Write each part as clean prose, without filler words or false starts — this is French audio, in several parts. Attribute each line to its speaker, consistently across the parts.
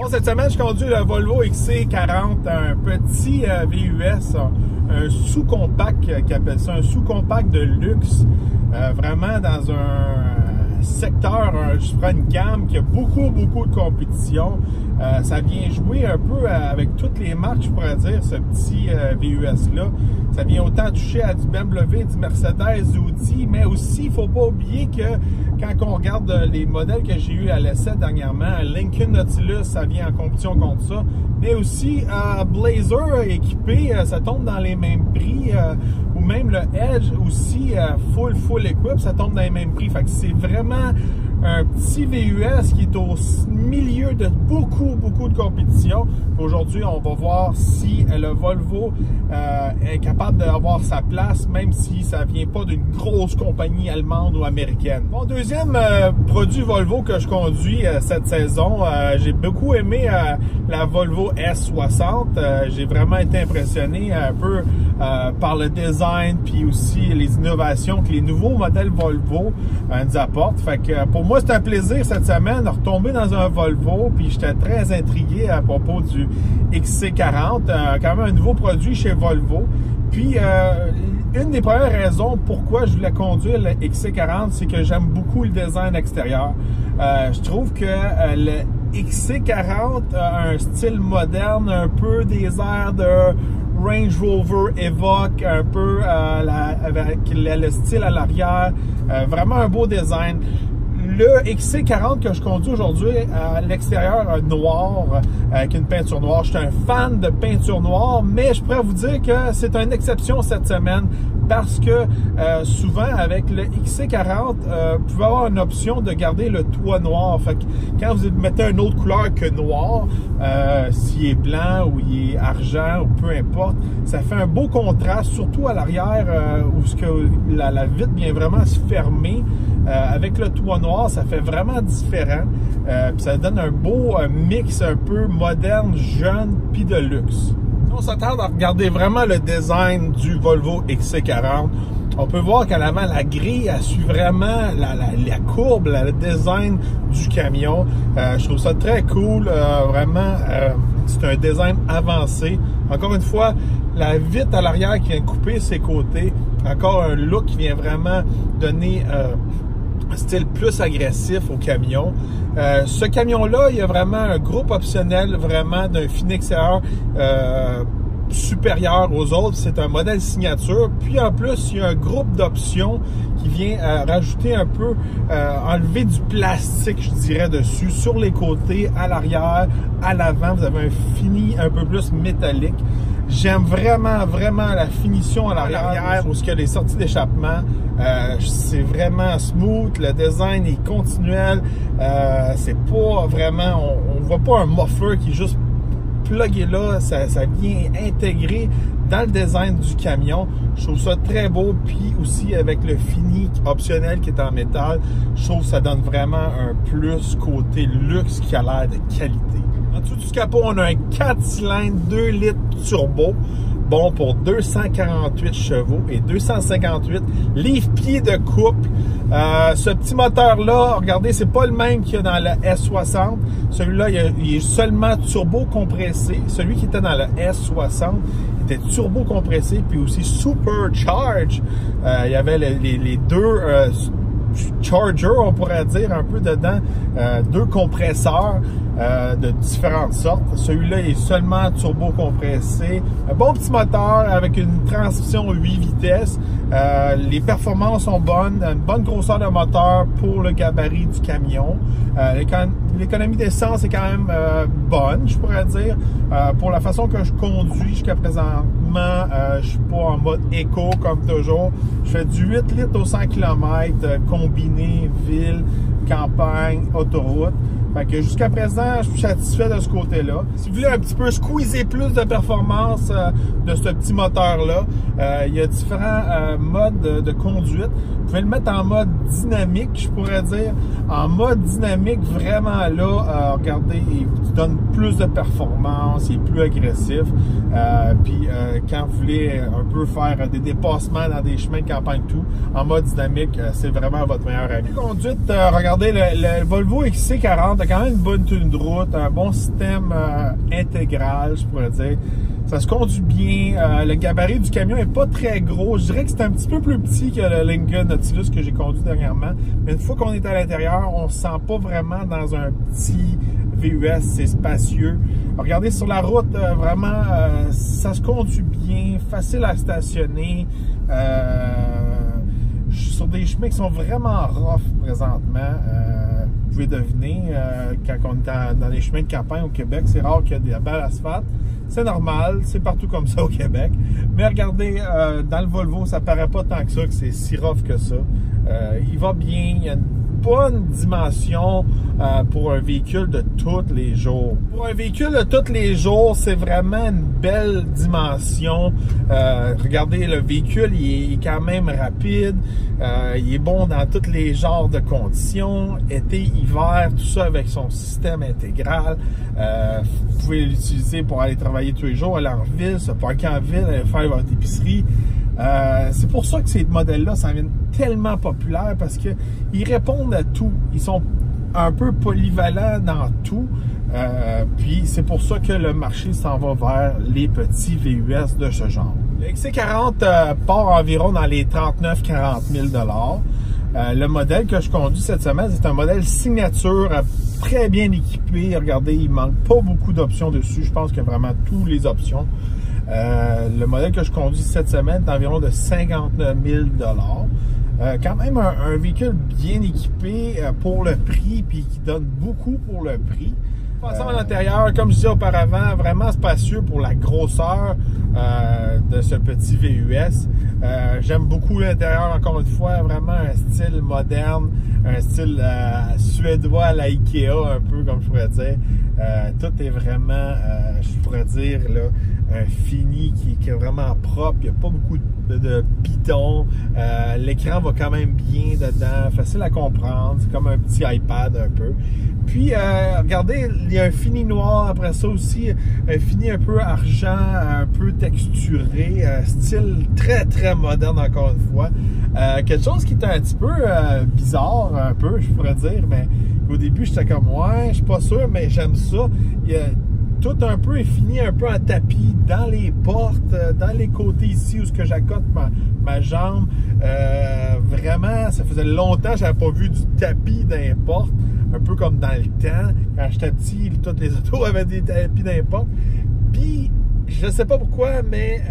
Speaker 1: Cette semaine, je conduis le Volvo XC40, un petit VUS, un sous-compact qui appelle ça un sous-compact de luxe, vraiment dans un secteur, je prends une gamme qui a beaucoup de compétition. Ça vient jouer un peu avec toutes les marques, je pourrais dire, ce petit VUS-là. Ça vient autant toucher à du BMW, du Mercedes, du Audi, mais aussi, il ne faut pas oublier que quand on regarde les modèles que j'ai eu à l'essai dernièrement, Lincoln Nautilus, ça vient en compétition contre ça, mais aussi Blazer équipé, ça tombe dans les mêmes prix, ou même le Edge aussi, full equip, ça tombe dans les mêmes prix. Fait que c'est vraiment un petit VUS qui est au milieu de beaucoup de compétition. Aujourd'hui, on va voir si le Volvo est capable d'avoir sa place, même si ça vient pas d'une grosse compagnie allemande ou américaine. Mon deuxième produit Volvo que je conduis cette saison, j'ai beaucoup aimé la Volvo S60. J'ai vraiment été impressionné un peu par le design, puis aussi les innovations que les nouveaux modèles Volvo nous apportent. Fait que pour moi, c'est un plaisir cette semaine de retomber dans un Volvo, puis j'étais très intrigué à propos du XC40, quand même un nouveau produit chez Volvo. Puis, une des premières raisons pourquoi je voulais conduire le XC40, c'est que j'aime beaucoup le design extérieur. Je trouve que le XC40 a un style moderne, un peu des airs de Range Rover Evoque, un peu avec le style à l'arrière, vraiment un beau design. Le XC40 que je conduis aujourd'hui à l'extérieur noir, avec une peinture noire. Je suis un fan de peinture noire, mais je pourrais vous dire que c'est une exception cette semaine parce que souvent avec le XC40, vous pouvez avoir une option de garder le toit noir. Fait que quand vous mettez une autre couleur que noir, s'il est blanc ou il est argent ou peu importe, ça fait un beau contraste, surtout à l'arrière où la vitre vient vraiment se fermer. Avec le toit noir, ça fait vraiment différent. Puis ça donne un beau mix un peu moderne, jeune, puis de luxe. On s'attarde à regarder vraiment le design du Volvo XC40. On peut voir qu'à l'avant, la grille a su vraiment la courbe, le design du camion. Je trouve ça très cool. Vraiment, c'est un design avancé. Encore une fois, la vitre à l'arrière qui vient couper ses côtés. Encore un look qui vient vraiment donner un style plus agressif au camion. Ce camion-là, il y a vraiment un groupe optionnel vraiment d'un fini extérieur supérieur aux autres. C'est un modèle signature. Puis en plus, il y a un groupe d'options qui vient rajouter un peu, enlever du plastique, je dirais, dessus, sur les côtés, à l'arrière, à l'avant. Vous avez un fini un peu plus métallique. J'aime vraiment la finition à l'arrière où il y a les sorties d'échappement. C'est vraiment smooth, le design est continuel. C'est pas vraiment, on voit pas un muffler qui est juste plugué là, ça vient intégrer dans le design du camion. Je trouve ça très beau, puis aussi avec le fini optionnel qui est en métal, je trouve que ça donne vraiment un plus côté luxe qui a l'air de qualité. En dessous du capot, on a un 4 cylindres 2 litres turbo, bon pour 248 chevaux et 258 livres-pieds de couple. Ce petit moteur-là, regardez, c'est pas le même qu'il y a dans le S60. Celui-là, il est seulement turbo compressé. Celui qui était dans le S60 était turbo compressé, puis aussi supercharge. Il y avait les deux charger, on pourrait dire, un peu dedans, deux compresseurs de différentes sortes. Celui-là est seulement turbo compressé. Un bon petit moteur avec une transmission 8 vitesses. Les performances sont bonnes. Une bonne grosseur de moteur pour le gabarit du camion. L'économie d'essence est quand même bonne, je pourrais dire. Pour la façon que je conduis jusqu'à présentement, je suis pas en mode éco comme toujours. Je fais du 8 litres au 100 km combiné ville, campagne, autoroute. Fait que jusqu'à présent, je suis satisfait de ce côté-là. Si vous voulez un petit peu squeezer plus de performance de ce petit moteur-là, il y a différents modes de conduite. Vous pouvez le mettre en mode dynamique, je pourrais dire. En mode dynamique, vraiment là, regardez, il vous donne plus de performance, il est plus agressif. Puis quand vous voulez un peu faire des dépassements dans des chemins de campagne tout, en mode dynamique, c'est vraiment votre meilleur ami. Conduite, regardez, le Volvo XC40 a quand même une bonne tenue de route, un bon système intégral, je pourrais dire. Ça se conduit bien. Le gabarit du camion est pas très gros. Je dirais que c'est un petit peu plus petit que le Lincoln Nautilus que j'ai conduit dernièrement. Mais une fois qu'on est à l'intérieur, on se sent pas vraiment dans un petit VUS. C'est spacieux. Regardez sur la route, vraiment, ça se conduit bien, facile à stationner. Je suis sur des chemins qui sont vraiment rough présentement. Vous pouvez deviner, quand on est dans les chemins de campagne au Québec, c'est rare qu'il y ait des belles asphaltes. C'est normal, c'est partout comme ça au Québec. Mais regardez, dans le Volvo, ça paraît pas tant que ça, que c'est si rough que ça. Il va bien, il y a une bonne dimension pour un véhicule de tous les jours. Pour un véhicule de tous les jours, c'est vraiment une belle dimension. Regardez, le véhicule, il est quand même rapide. Il est bon dans tous les genres de conditions. Été, hiver, tout ça avec son système intégral. Vous pouvez l'utiliser pour aller travailler tous les jours, aller en ville, se parquer en ville, aller faire votre épicerie. C'est pour ça que ces modèles-là, ça devient tellement populaire parce qu'ils répondent à tout. Ils sont un peu polyvalents dans tout. Puis c'est pour ça que le marché s'en va vers les petits VUS de ce genre. Le XC40 part environ dans les 39-40 000 $. Le modèle que je conduis cette semaine, c'est un modèle signature, très bien équipé. Regardez, il manque pas beaucoup d'options dessus. Je pense qu'il y a vraiment toutes les options. Le modèle que je conduis cette semaine est environ de 59 000 $. Quand même un véhicule bien équipé pour le prix, puis qui donne beaucoup pour le prix. Passons à l'intérieur, comme je disais auparavant, vraiment spacieux pour la grosseur de ce petit VUS. J'aime beaucoup l'intérieur, encore une fois, vraiment un style moderne, un style suédois à la Ikea, un peu comme je pourrais dire. Tout est vraiment, je pourrais dire, là, un fini qui est vraiment propre. Il n'y a pas beaucoup de pitons. L'écran va quand même bien dedans, facile à comprendre. C'est comme un petit iPad un peu. Puis, regardez, il y a un fini noir après ça aussi, un fini un peu argent, un peu texturé, style très très moderne encore une fois. Quelque chose qui est un petit peu bizarre, un peu, je pourrais dire, mais au début j'étais comme ouais, je suis pas sûr, mais j'aime ça. Il y a tout un peu est fini un peu en tapis dans les portes, dans les côtés ici où ce que j'accote ma jambe. Vraiment, ça faisait longtemps que j'avais pas vu du tapis dans les portes. Un peu comme dans le temps, quand j'étais petit, toutes les autos avaient des tapis dans les portes. Puis, je sais pas pourquoi, mais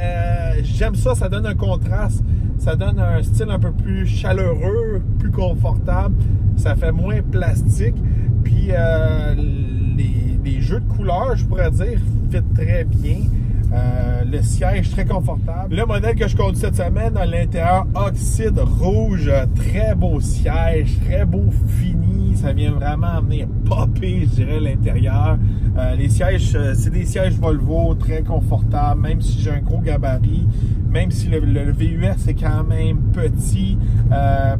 Speaker 1: j'aime ça, ça donne un contraste, ça donne un style un peu plus chaleureux, plus confortable, ça fait moins plastique. Puis, les jeux de couleurs, je pourrais dire, fit très bien. Le siège très confortable. Le modèle que je conduis cette semaine, à l'intérieur oxyde rouge, très beau siège, très beau fini. Ça vient vraiment amener popper, je dirais, l'intérieur. Les sièges, c'est des sièges Volvo très confortables, même si j'ai un gros gabarit, même si le VUS est quand même petit.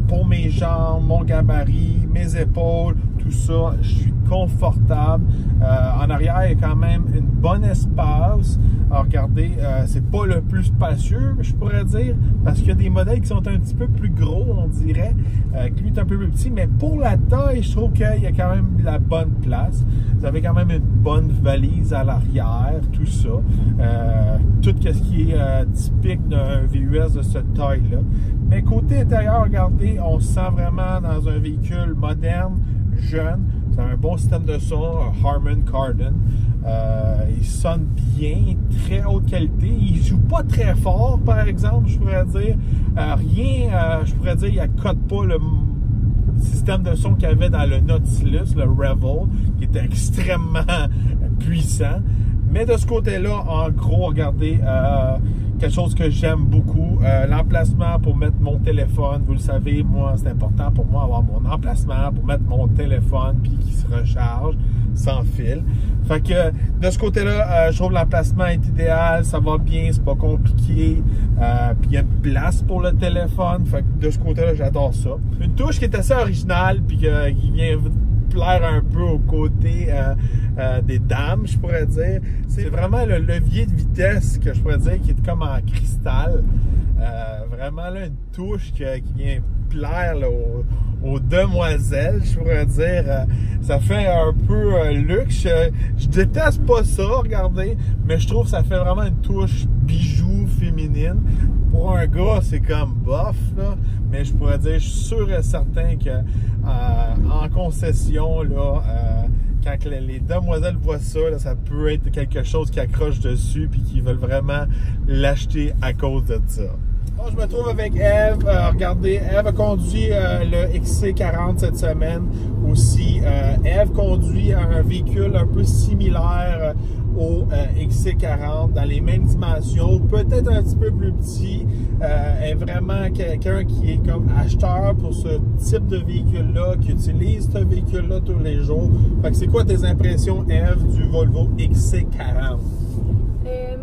Speaker 1: Pour mes jambes, mon gabarit, mes épaules, tout ça, je suis confortable. En arrière, il y a quand même une bonne espace. Alors, regardez, c'est pas le plus spacieux, je pourrais dire, parce qu'il y a des modèles qui sont un petit peu plus gros, on dirait, que lui est un peu plus petit, mais pour la taille, je trouve qu'il y a quand même la bonne place. Vous avez quand même une bonne valise à l'arrière, tout ça. Tout ce qui est typique d'un VUS de cette taille-là. Mais côté intérieur, regardez, on se sent vraiment dans un véhicule moderne, jeune. C'est un bon système de son, Harman Kardon. Il sonne bien, très haute qualité. Il joue pas très fort, par exemple, je pourrais dire. Je pourrais dire, il accote pas le système de son qu'il y avait dans le Nautilus, le Revel, qui était extrêmement puissant. Mais de ce côté-là, en gros, regardez, quelque chose que j'aime beaucoup, l'emplacement pour mettre mon téléphone. Vous le savez, moi, c'est important pour moi avoir mon emplacement pour mettre mon téléphone puis qu'il se recharge sans fil. Fait que de ce côté-là, je trouve l'emplacement est idéal, ça va bien, c'est pas compliqué. Puis il y a une place pour le téléphone. Fait que de ce côté-là, j'adore ça. Une touche qui est assez originale puis qui vient plaire un peu au côté des dames, je pourrais dire. C'est vraiment le levier de vitesse que je pourrais dire qui est comme en cristal. Vraiment là, une touche qui vient plaire là, aux demoiselles, je pourrais dire. Ça fait un peu luxe. Je déteste pas ça, regardez, mais je trouve que ça fait vraiment une touche bijou féminine. Pour un gars, c'est comme bof, là, mais je pourrais dire, je suis sûr et certain que en concession, là, quand les demoiselles voient ça, là, ça peut être quelque chose qui accroche dessus puis qui veulent vraiment l'acheter à cause de ça. Bon, je me trouve avec Eve. Regardez, Eve a conduit le XC40 cette semaine aussi. Eve conduit un véhicule un peu similaire au XC40 dans les mêmes dimensions, peut-être un petit peu plus petit. Est vraiment quelqu'un qui est comme acheteur pour ce type de véhicule-là, qui utilise ce véhicule-là tous les jours. Fait que c'est quoi tes impressions, Eve, du Volvo XC40?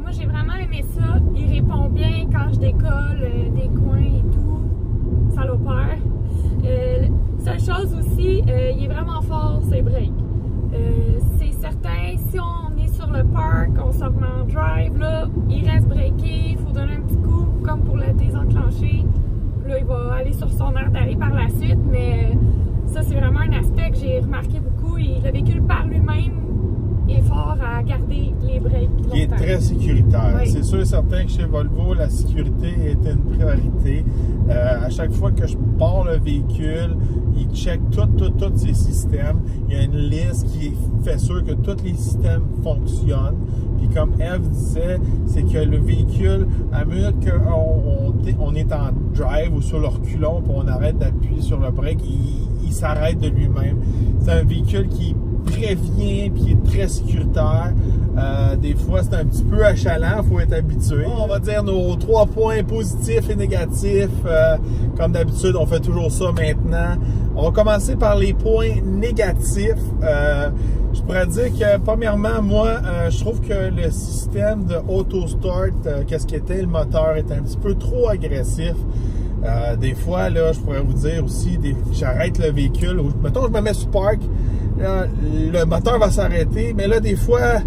Speaker 2: Moi, j'ai vraiment aimé ça. Il répond bien quand je décolle des coins et tout. Salopère. Seule chose aussi, il est vraiment fort, ses breaks. C'est certain, si on est sur le parc, on se remet en drive, là, il reste breaké, il faut donner un petit coup, comme pour le désenclencher. Là, il va aller sur son aire d'arrêt par la suite, mais ça, c'est vraiment un aspect que j'ai remarqué beaucoup. Le véhicule par lui-même est fort à garder les breaks longtemps.
Speaker 1: Il est très sécuritaire.
Speaker 2: Oui.
Speaker 1: C'est sûr et certain que chez Volvo, la sécurité est une priorité. À chaque fois que je pars le véhicule, il check tous ses systèmes. Il y a une liste qui fait sûr que tous les systèmes fonctionnent. Puis comme Eve disait, c'est que le véhicule, à minute qu'on est en drive ou sur le reculon, puis on arrête d'appuyer sur le break, il s'arrête de lui-même. C'est un véhicule qui prévient puis est très sécuritaire. Des fois, c'est un petit peu achalant, il faut être habitué. On va dire nos 3 points positifs et négatifs. Comme d'habitude, on fait toujours ça maintenant. On va commencer par les points négatifs. Je pourrais dire que, premièrement, moi, je trouve que le système de auto-start, qu'est-ce qu'était le moteur, est un petit peu trop agressif. Des fois, là, je pourrais vous dire aussi, j'arrête le véhicule. Mettons, je me mets sur park, là, le moteur va s'arrêter, mais là, des fois,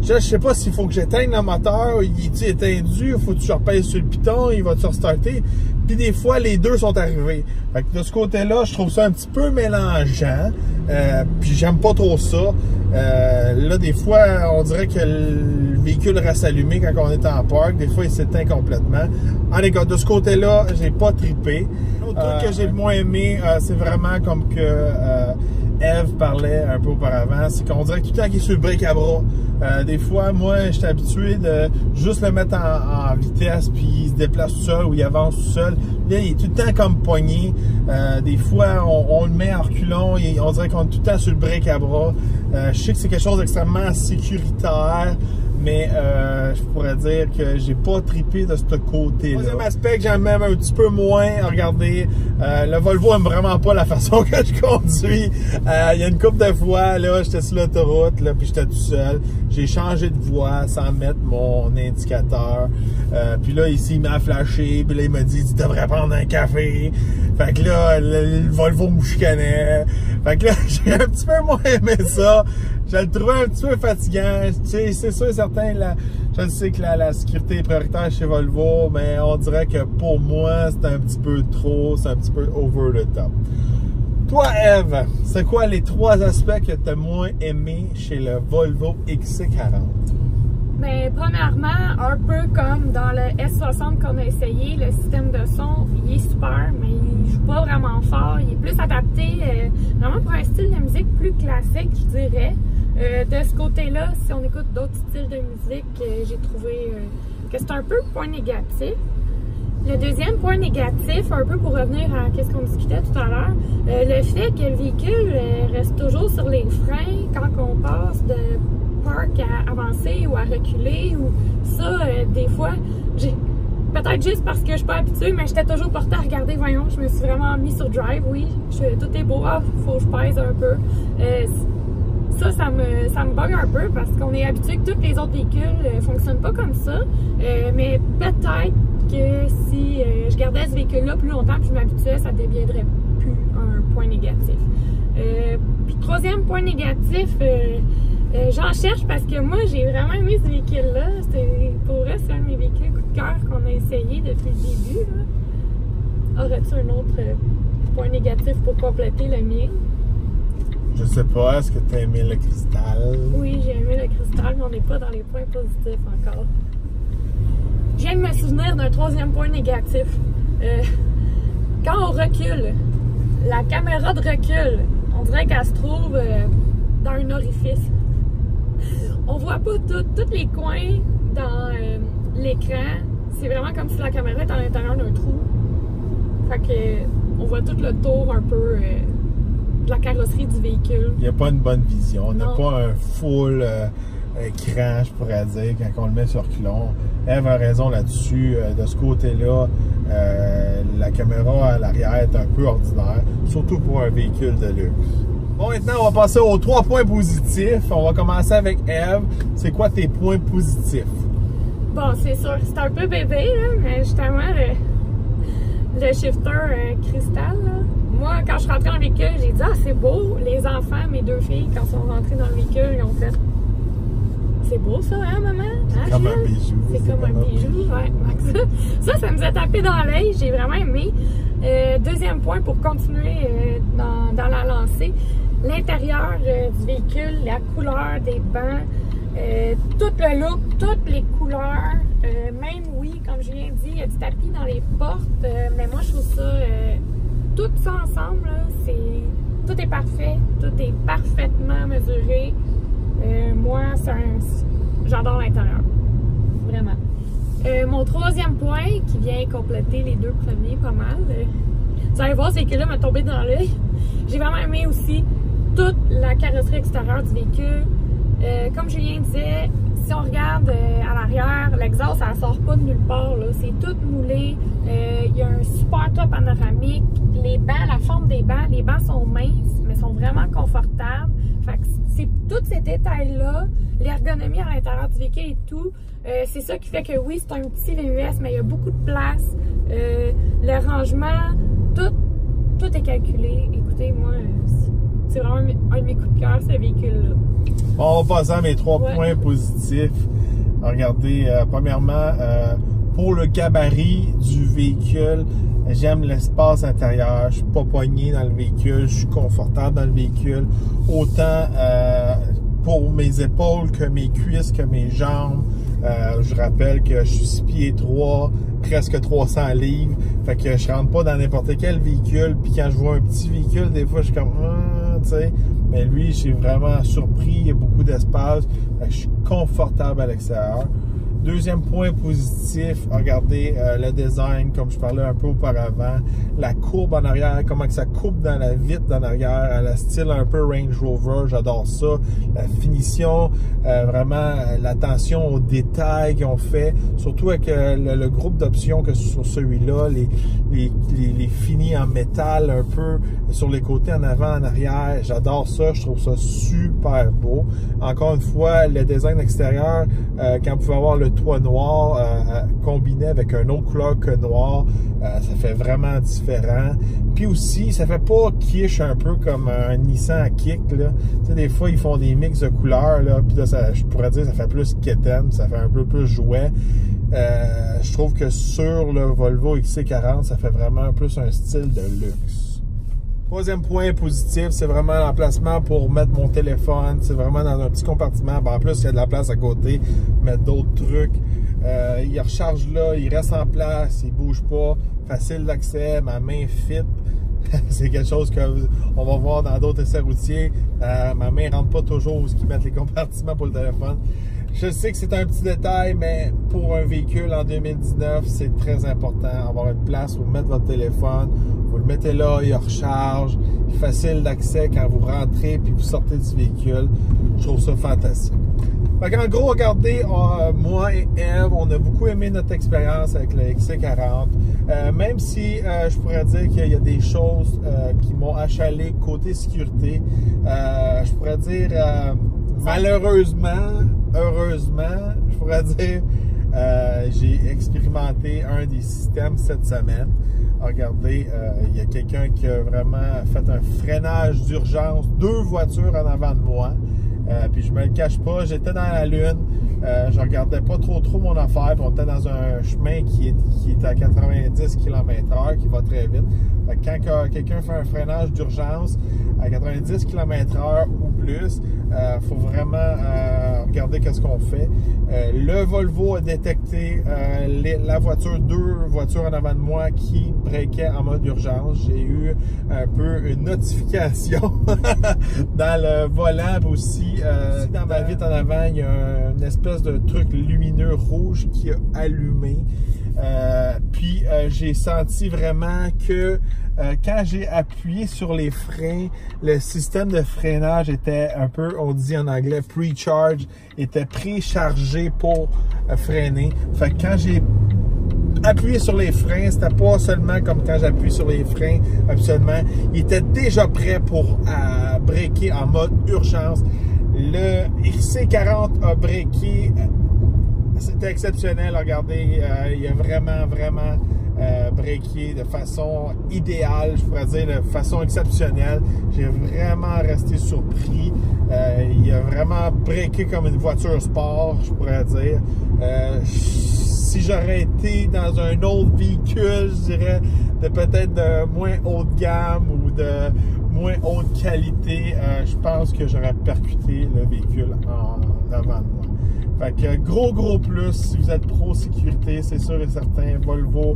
Speaker 1: je sais pas s'il faut que j'éteigne le moteur, il est éteindu, il faut que tu repèses sur le piton, il va te restarter. Puis des fois, les deux sont arrivés. Fait que de ce côté-là, je trouve ça un petit peu mélangeant. Puis j'aime pas trop ça. Là, des fois, on dirait que le véhicule reste allumé quand on est en parc. Des fois, il s'éteint complètement. En tout cas, de ce côté-là, j'ai pas trippé. L'autre truc que j'ai le moins aimé, c'est vraiment comme que Eve parlait un peu auparavant, c'est qu'on dirait que tout le temps qu'il est sur le break à bras. Des fois, moi, j'étais habitué de juste le mettre en vitesse, puis il se déplace tout seul ou il avance tout seul. Là, il est tout le temps comme pogné. Des fois, on le met en reculon, on dirait qu'on est tout le temps sur le break à bras. Je sais que c'est quelque chose d'extrêmement sécuritaire, mais je pourrais dire que j'ai pas trippé de ce côté-là. Deuxième aspect que j'aime même un petit peu moins, regardez, le Volvo aime vraiment pas la façon que je conduis. Il y a une couple de fois, là, j'étais sur l'autoroute, là, puis j'étais tout seul. J'ai changé de voie sans mettre mon indicateur. Puis là, ici, il m'a flashé, puis là, il m'a dit, tu devrais prendre un café. Fait que là, le Volvo me chicanait. Fait que là, j'ai un petit peu moins aimé ça. Je le trouvais un petit peu fatigant. Tu sais, c'est sûr et certain, je sais que la sécurité est prioritaire chez Volvo, mais on dirait que pour moi, c'est un petit peu trop, c'est un petit peu over the top. Toi, Eve, c'est quoi les 3 aspects que tu as moins aimé chez le Volvo XC40?
Speaker 2: Mais premièrement, un peu comme dans le S60 qu'on a essayé, le système de son, il est super, mais il joue pas vraiment fort. Il est plus adapté vraiment pour un style de musique plus classique, je dirais. De ce côté-là, si on écoute d'autres styles de musique, j'ai trouvé que c'est un peu point négatif. Le deuxième point négatif, un peu pour revenir à ce qu'on discutait tout à l'heure, le fait que le véhicule reste toujours sur les freins quand on passe de park à avancer ou à reculer, ou ça, des fois, peut-être juste parce que je suis pas habituée, mais j'étais toujours portée à regarder, voyons, je me suis vraiment mis sur drive, oui, tout est beau, faut que je pèse un peu. Ça me bug un peu parce qu'on est habitué que tous les autres véhicules fonctionnent pas comme ça, mais peut-être que si je gardais ce véhicule-là plus longtemps et je m'habituais, ça deviendrait plus un point négatif. Puis troisième point négatif, j'en cherche parce que moi j'ai vraiment aimé ce véhicule-là. Pour vrai, c'est un de mes véhicules coup de cœur qu'on a essayé depuis le début. Aurais-tu un autre point négatif pour compléter le mien?
Speaker 1: Je sais pas, est-ce que tu as aimé le cristal?
Speaker 2: Oui, j'ai aimé le cristal, mais on n'est pas dans les points positifs encore. Je viens de me souvenir d'un troisième point négatif. Quand on recule, la caméra de recul, on dirait qu'elle se trouve dans un orifice. On voit pas tous les coins dans l'écran. C'est vraiment comme si la caméra était à l'intérieur d'un trou. Fait que on voit tout le tour un peu de la carrosserie du véhicule.
Speaker 1: Il n'y a pas une bonne vision. On n'a pas un full écran, je pourrais dire, quand on le met sur reculons. Eve a raison là-dessus. De ce côté-là, la caméra à l'arrière est un peu ordinaire, surtout pour un véhicule de luxe. Bon, maintenant, on va passer aux 3 points positifs. On va commencer avec Eve. C'est quoi tes points positifs?
Speaker 2: Bon, c'est sûr, c'est un peu bébé, là, mais justement, le shifter cristal, là. Moi, quand je suis rentrée dans le véhicule, j'ai dit « Ah, c'est beau! » Les enfants, mes 2 filles, quand ils sont rentrées dans le véhicule, ils ont fait « C'est beau ça, hein, maman? Hein,
Speaker 1: comme un bijou.
Speaker 2: C'est comme un bijou, ouais. Ça nous a tapé dans l'œil. J'ai vraiment aimé. Deuxième point pour continuer dans la lancée, l'intérieur du véhicule, la couleur des bancs, tout le look, toutes les couleurs, même oui, comme je viens de dire, il y a du tapis dans les portes, mais moi je trouve ça, tout ça ensemble, là, tout est parfait, tout est parfaitement mesuré. Moi, j'adore l'intérieur, vraiment. Mon troisième point, qui vient compléter les 2 premiers pas mal, vous allez voir, c'est que là m'a tombé dans l'œil. J'ai vraiment aimé aussi toute la carrosserie extérieure du véhicule. Comme Julien disait, si on regarde à l'arrière, l'exhaust, ça ne sort pas de nulle part. C'est tout moulé. Il y a un super toit panoramique. Les bancs, la forme des bancs, les bancs sont minces, mais sont vraiment confortables. Fait que c'est tous ces détails-là, l'ergonomie à l'intérieur du véhicule et tout. C'est ça qui fait que oui, c'est un petit VUS, mais il y a beaucoup de place. Le rangement, tout est calculé. Écoutez, moi, c'est vraiment un de mes coups de cœur, ce véhicule-là.
Speaker 1: Bon, on va passer à mes 3 points positifs. Regardez, premièrement, pour le gabarit du véhicule, j'aime l'espace intérieur. Je suis pas poigné dans le véhicule, je suis confortable dans le véhicule. Autant pour mes épaules que mes cuisses, que mes jambes. Je rappelle que je suis 6 pieds 3, presque 300 livres. Fait que je rentre pas dans n'importe quel véhicule. Puis quand je vois un petit véhicule, des fois, je suis comme, tu sais. Mais lui, je suis vraiment surpris. Il y a beaucoup d'espace. Je suis confortable à l'extérieur. Deuxième point positif, regardez le design, comme je parlais un peu auparavant. La courbe en arrière, comment que ça coupe dans la vitre en arrière, à la style un peu Range Rover, j'adore ça. La finition, vraiment l'attention aux détails qu'ils ont fait, surtout avec le groupe d'options que sur celui-là, les finis en métal un peu sur les côtés en avant, en arrière. J'adore ça, je trouve ça super beau. Encore une fois, le design extérieur, quand vous pouvez avoir le toit noir combiné avec une autre couleur que noir, ça fait vraiment différent. Puis aussi, ça fait pas kitsch un peu comme un Nissan Kick, là. Tu sais, des fois, ils font des mix de couleurs, là, puis là, je pourrais dire ça fait plus kitten, ça fait un peu plus jouet. Je trouve que sur le Volvo XC40, ça fait vraiment plus un style de luxe. Troisième point positif, c'est vraiment l'emplacement pour mettre mon téléphone. C'est vraiment dans un petit compartiment. Ben, en plus, il y a de la place à côté, mettre d'autres trucs. Il recharge là, il reste en place, il bouge pas. Facile d'accès, ma main fit. C'est quelque chose qu'on va voir dans d'autres essais routiers. Ma main ne rentre pas toujours où ils mettent les compartiments pour le téléphone. Je sais que c'est un petit détail, mais pour un véhicule en 2019, c'est très important. Avoir une place où mettre votre téléphone. Vous le mettez là, il recharge. Facile d'accès quand vous rentrez puis vous sortez du véhicule. Je trouve ça fantastique. En gros, regardez, moi et Eve, on a beaucoup aimé notre expérience avec le XC40. Même si je pourrais dire qu'il y a des choses qui m'ont achalé côté sécurité. Je pourrais dire, malheureusement, heureusement, je pourrais dire, j'ai expérimenté un des systèmes cette semaine. Regardez, il y a quelqu'un qui a vraiment fait un freinage d'urgence, 2 voitures en avant de moi. Puis je me le cache pas, j'étais dans la lune. Je regardais pas trop mon affaire, puis on était dans un chemin qui est à 90 km/h, qui va très vite. Fait que quand quelqu'un fait un freinage d'urgence à 90 km/h ou plus, faut vraiment regarder qu'est-ce qu'on fait. Le Volvo a détecté deux voitures en avant de moi qui breakaient en mode urgence. J'ai eu un peu une notification dans le volant aussi. Dans ma vitre en avant, il y a une espèce de truc lumineux rouge qui a allumé. Puis j'ai senti vraiment que quand j'ai appuyé sur les freins, le système de freinage était un peu, on dit en anglais, pre-charge, était préchargé pour freiner. Fait que quand j'ai appuyé sur les freins, c'était pas seulement comme quand j'appuie sur les freins absolument, il était déjà prêt pour breaker en mode urgence. Le XC40 a breaké. C'était exceptionnel, regardez, il a vraiment breaké de façon idéale, je pourrais dire de façon exceptionnelle. J'ai vraiment resté surpris. Il a vraiment breaké comme une voiture sport, je pourrais dire. Si j'aurais été dans un autre véhicule, je dirais peut-être de moins haute gamme ou de moins haute qualité, je pense que j'aurais percuté le véhicule en avant de moi. Fait que gros plus, si vous êtes pro-sécurité, c'est sûr et certain, Volvo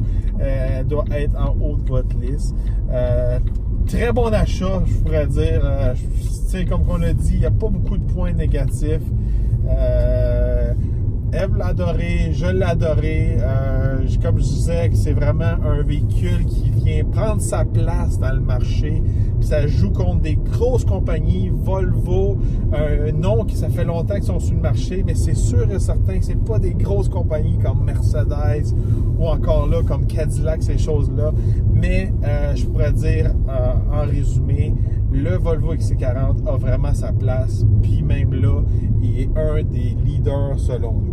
Speaker 1: doit être en haut de votre liste. Très bon achat, je pourrais dire. Comme on a dit, il n'y a pas beaucoup de points négatifs. Eve l'a adoré, je l'ai adoré. Comme je disais, c'est vraiment un véhicule qui vient prendre sa place dans le marché. Puis ça joue contre des grosses compagnies, Volvo, un nom qui ça fait longtemps qu'ils sont sur le marché, mais c'est sûr et certain que c'est pas des grosses compagnies comme Mercedes ou encore là comme Cadillac, ces choses-là. Mais je pourrais dire en résumé, le Volvo XC40 a vraiment sa place. Puis même là, il est un des leaders selon nous.